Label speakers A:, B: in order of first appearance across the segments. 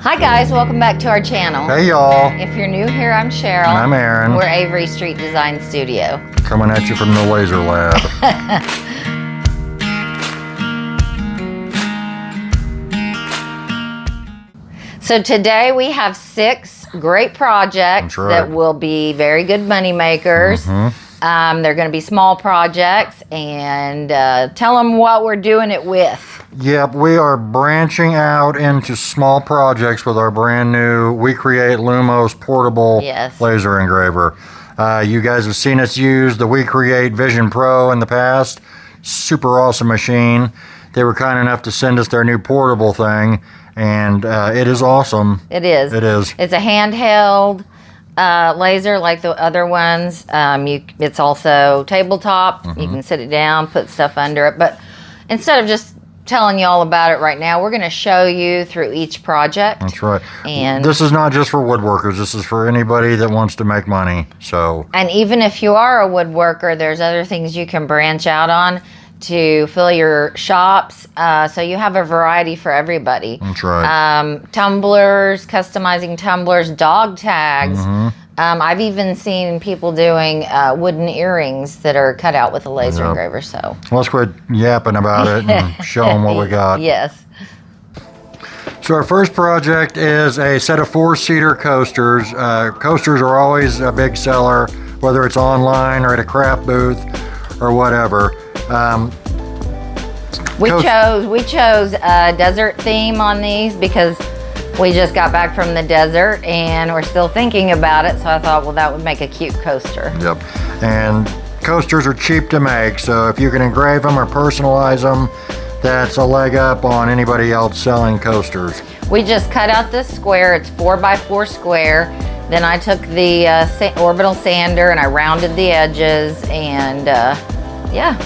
A: Hi guys, welcome back to our channel.
B: Hey y'all.
A: If you're new here, I'm Cheryl.
B: And I'm Aaron.
A: We're Avery Street Design Studio.
B: Coming at you from the laser lab.
A: So today we have 6 great projects that will be very good money makers. They're going to be small projects, and tell them what we're doing it with.
B: Yep, we are branching out into small projects with our brand new WECREAT LUMOS Portable laser engraver. You guys have seen us use the WECREAT Vision Pro in the past. Super awesome machine. They were kind enough to send us their new portable thing, and it is awesome.
A: It is.
B: It is.
A: It's a handheld laser like the other ones. It's also tabletop. You can sit it down, put stuff under it. But instead of just telling you all about it right now, we're going to show you through each project.
B: That's right.
A: And
B: this is not just for woodworkers. This is for anybody that wants to make money. So.
A: And even if you are a woodworker, there's other things you can branch out on to fill your shops. So you have a variety for everybody.
B: That's right.
A: Tumblers, customizing tumblers, dog tags. I've even seen people doing wooden earrings that are cut out with a laser engraver. So
B: let's quit yapping about it and show them what we got.
A: Yes.
B: So our first project is a set of 4-seater coasters. Coasters are always a big seller, whether it's online or at a craft booth or whatever.
A: We chose a desert theme on these because we just got back from the desert and we're still thinking about it. So I thought, well, that would make a cute coaster.
B: Yep. And coasters are cheap to make. So if you can engrave them or personalize them, that's a leg up on anybody else selling coasters.
A: We just cut out this square. It's 4x4 square. Then I took the orbital sander and I rounded the edges, and yeah.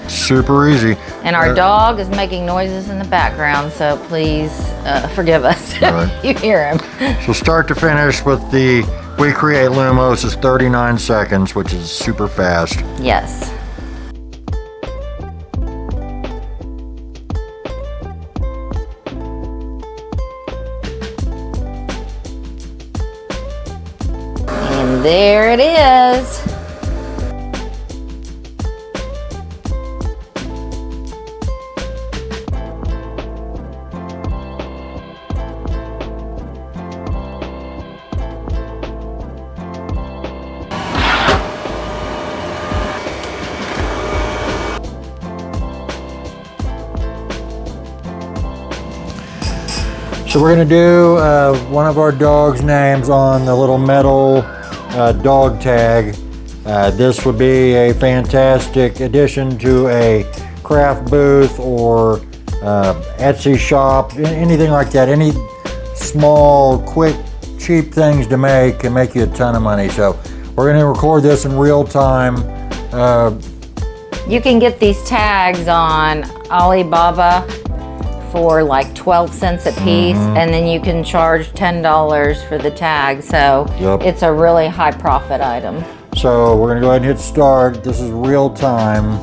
B: Super easy.
A: And our dog is making noises in the background, so please forgive us if you hear him.
B: So start to finish with the WECREAT LUMOS is 39 seconds, which is super fast.
A: Yes. And there it is.
B: So we're going to do one of our dog's names on the little metal dog tag. This would be a fantastic addition to a craft booth or Etsy shop, anything like that. Any small, quick, cheap things to make can make you a ton of money. So we're going to record this in real time.
A: You can get these tags on Alibaba for like 12 cents a piece, and then you can charge $10 for the tag. So it's a really high profit item.
B: So we're gonna go ahead and hit start. This is real time.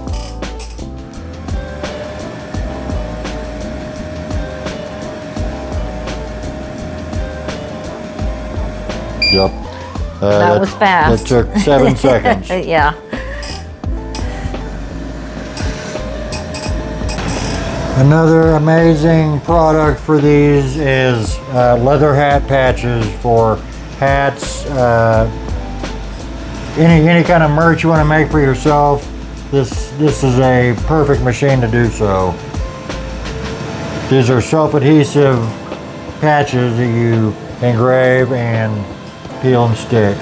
B: Yep.
A: That was fast.
B: That took 7 seconds.
A: Yeah.
B: Another amazing product for these is leather hat patches for hats, any kind of merch you want to make for yourself. This is a perfect machine to do so. These are self-adhesive patches that you engrave and peel and stick.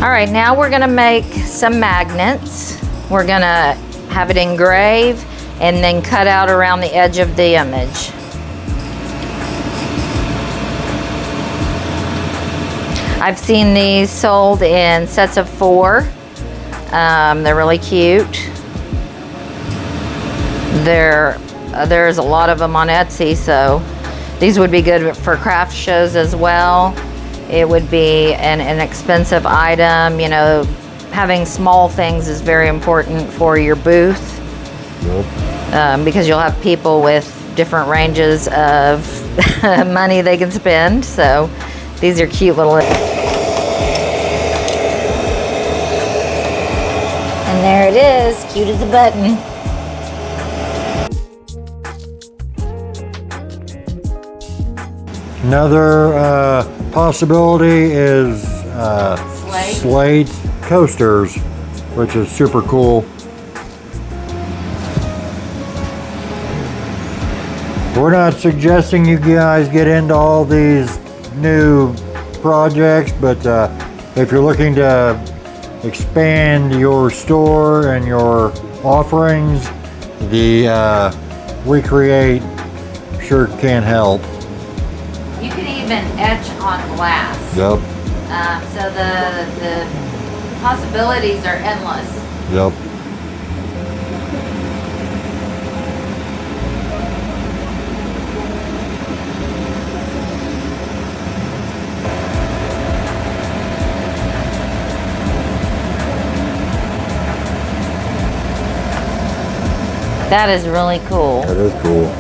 A: All right, now we're gonna make some magnets. We're gonna have it engrave and then cut out around the edge of the image. I've seen these sold in sets of 4. They're really cute. There's a lot of them on Etsy, so these would be good for craft shows as well. It would be an inexpensive item. You know, having small things is very important for your booth.
B: Yep.
A: Because you'll have people with different ranges of money they can spend. So these are cute little. And there it is, cute as a button.
B: Another possibility is Slate coasters, which is super cool. We're not suggesting you guys get into all these new projects, but if you're looking to expand your store and your offerings, the WECREAT sure can help.
A: You can even etch on glass.
B: Yep.
A: So the possibilities are endless.
B: Yep.
A: That is really cool.
B: That is cool.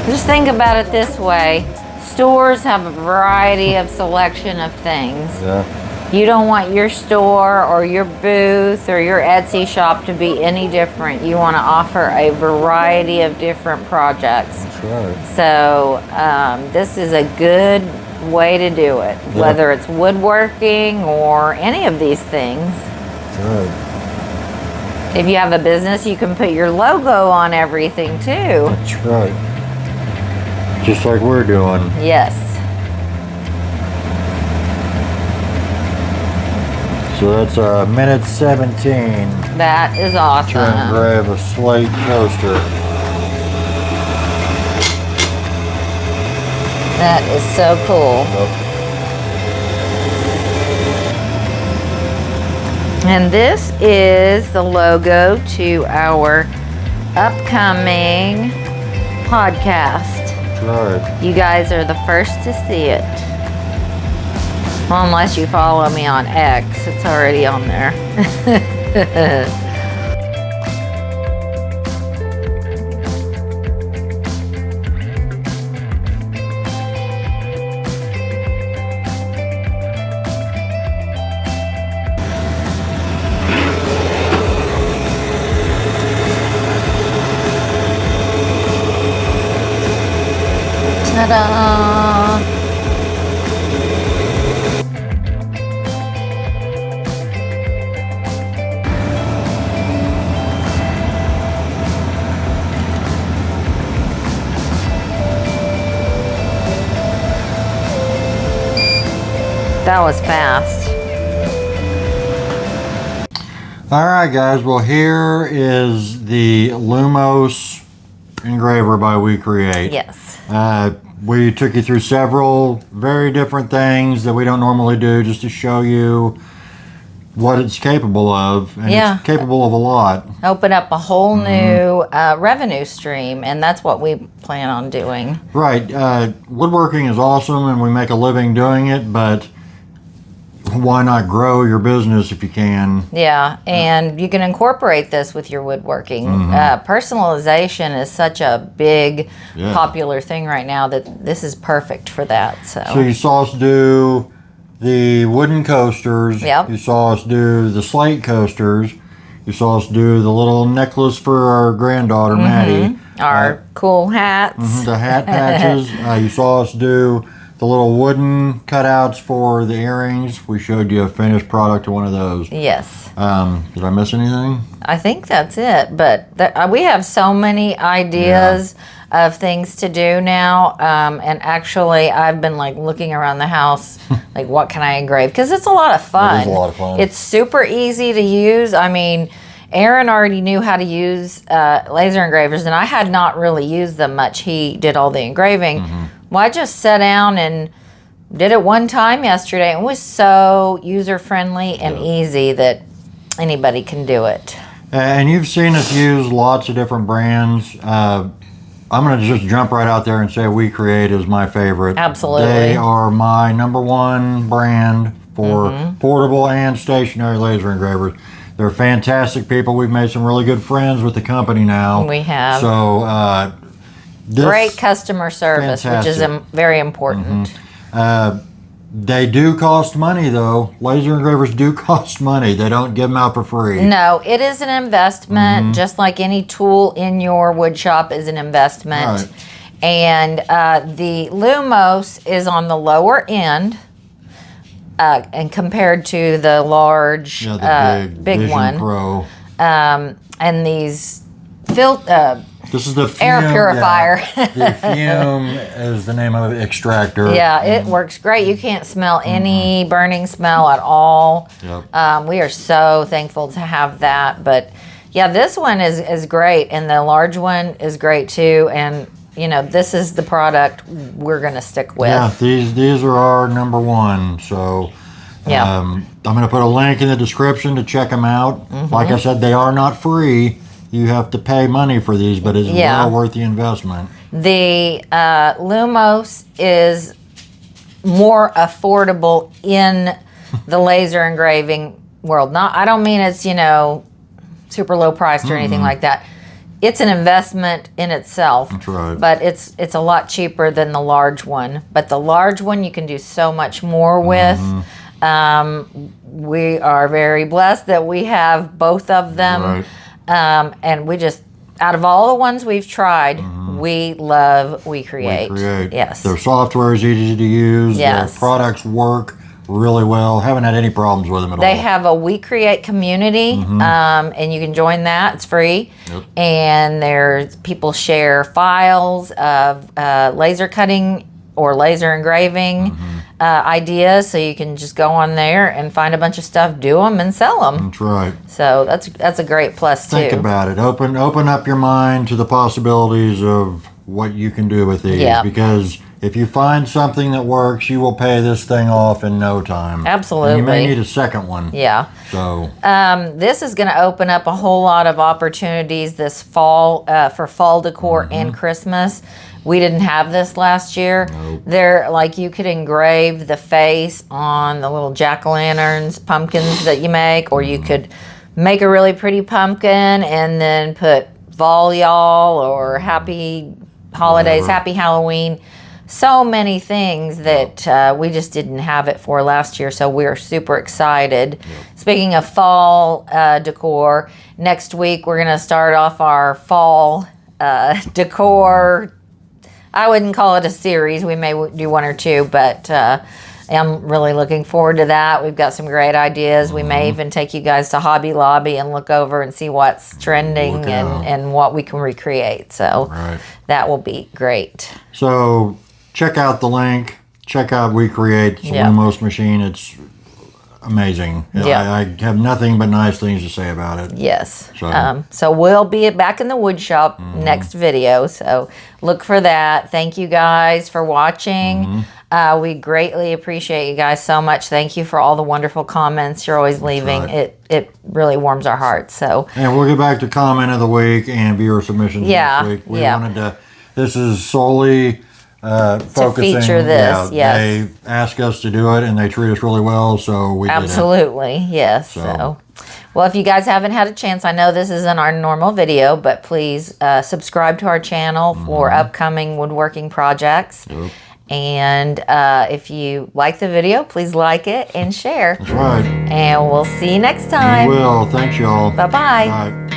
A: Just think about it this way. Stores have a variety of selection of things.
B: Yeah.
A: You don't want your store or your booth or your Etsy shop to be any different. You want to offer a variety of different projects.
B: That's right.
A: So this is a good way to do it, whether it's woodworking or any of these things.
B: That's right.
A: If you have a business, you can put your logo on everything too.
B: That's right. Just like we're doing.
A: Yes.
B: So that's minute 17
A: That is
B: to
A: awesome.
B: engrave a Slate coaster.
A: That is so cool.
B: Yep.
A: And this is the logo to our upcoming podcast.
B: Right.
A: You guys are the first to see it. Well, unless you follow me on X, it's already on there. Ta-da! That was fast.
B: All right, guys. Well, here is the Lumos Engraver by WECREAT.
A: Yes.
B: We took you through several very different things that we don't normally do, just to show you what it's capable of, and it's capable of a lot.
A: Open up a whole new revenue stream, and that's what we plan on doing.
B: Right. Woodworking is awesome, and we make a living doing it, but why not grow your business if you can?
A: Yeah, and you can incorporate this with your woodworking. Personalization is such a big, popular thing right now that this is perfect for that. So
B: you saw us do the wooden coasters.
A: Yep.
B: You saw us do the Slate coasters. You saw us do the little necklace for our granddaughter, Maddie.
A: Our cool hats.
B: The hat patches. You saw us do the little wooden cutouts for the earrings. We showed you a finished product of one of those.
A: Yes.
B: Did I miss anything?
A: I think that's it. But we have so many ideas of things to do now. And actually, I've been like looking around the house, like what can I engrave? Because it's a lot of fun.
B: It is a lot of fun.
A: It's super easy to use. I mean, Aaron already knew how to use laser engravers, and I had not really used them much. He did all the engraving. Well, I just sat down and did it one time yesterday, and it was so user-friendly and easy that anybody can do it.
B: And you've seen us use lots of different brands. I'm going to just jump right out there and say WECREAT is my favorite.
A: Absolutely.
B: They are my #1 brand for portable and stationary laser engravers. They're fantastic people. We've made some really good friends with the company now.
A: We have.
B: So,
A: great customer service, which is very important.
B: They do cost money, though. Laser engravers do cost money. They don't give them out for free.
A: No, it is an investment, just like any tool in your wood shop is an investment.
B: Right.
A: And the Lumos is on the lower end, and compared to the large,
B: the big
A: big
B: Vision
A: one.
B: Pro.
A: And these
B: This is the fume,
A: air purifier.
B: The fume is the name of the extractor.
A: Yeah, it works great. You can't smell any burning smell at all.
B: Yep.
A: We are so thankful to have that. But yeah, this one is great, and the large one is great too. And you know, this is the product we're going to stick with.
B: Yeah, these are our #1. So I'm going to put a link in the description to check them out. Like I said, they are not free. You have to pay money for these, but it's well worth the investment.
A: The Lumos is more affordable in the laser engraving world. I don't mean it's, you know, super low priced or anything like that. It's an investment in itself.
B: That's right.
A: But it's a lot cheaper than the large one. But the large one you can do so much more with. We are very blessed that we have both of them.
B: Right.
A: And we just, out of all the ones we've tried, we love WECREAT.
B: WECREAT.
A: Yes.
B: Their software is easy to use.
A: Yes.
B: Their products work really well. Haven't had any problems with them at all.
A: They have a WECREAT community, and you can join that. It's free.
B: Yep.
A: And there's people share files of laser cutting or laser engraving ideas, so you can just go on there and find a bunch of stuff, do them, and sell them.
B: That's right.
A: So that's a great plus too.
B: Think about it. Open up your mind to the possibilities of what you can do with these.
A: Yeah.
B: Because if you find something that works, you will pay this thing off in no time.
A: Absolutely.
B: And you may need a second one.
A: Yeah.
B: So
A: this is going to open up a whole lot of opportunities this fall for fall decor and Christmas. We didn't have this last year.
B: Nope.
A: They're like, you could engrave the face on the little jack-o'-lanterns, pumpkins that you make, or you could make a really pretty pumpkin and then put Vol Y'all or Happy Holidays,
B: Whatever.
A: Happy Halloween. So many things that we just didn't have it for last year, so we're super excited. Speaking of fall decor, next week we're going to start off our fall decor. I wouldn't call it a series. We may do one or two, but I'm really looking forward to that. We've got some great ideas. We may even take you guys to Hobby Lobby and look over and see what's trending and what we can recreate. So that will be great.
B: So check out the link. Check out WECREAT. It's a Lumos machine. It's amazing. I have nothing but nice things to say about it.
A: Yes. So we'll be back in the wood shop next video. So look for that. Thank you guys for watching. We greatly appreciate you guys so much. Thank you for all the wonderful comments you're always leaving. It really warms our hearts. So
B: and we'll get back to comment of the week and viewer submissions next week. We wanted to. This is solely focusing.
A: To feature this,
B: They ask us to do it, and they treat us really well, so we
A: absolutely,
B: did it.
A: Yes. So, well, if you guys haven't had a chance, I know this isn't our normal video, but please subscribe to our channel for upcoming woodworking projects. And if you like the video, please like it and share.
B: That's right.
A: And we'll see you next time.
B: We will. Thanks, y'all.
A: Bye-bye.
B: Bye.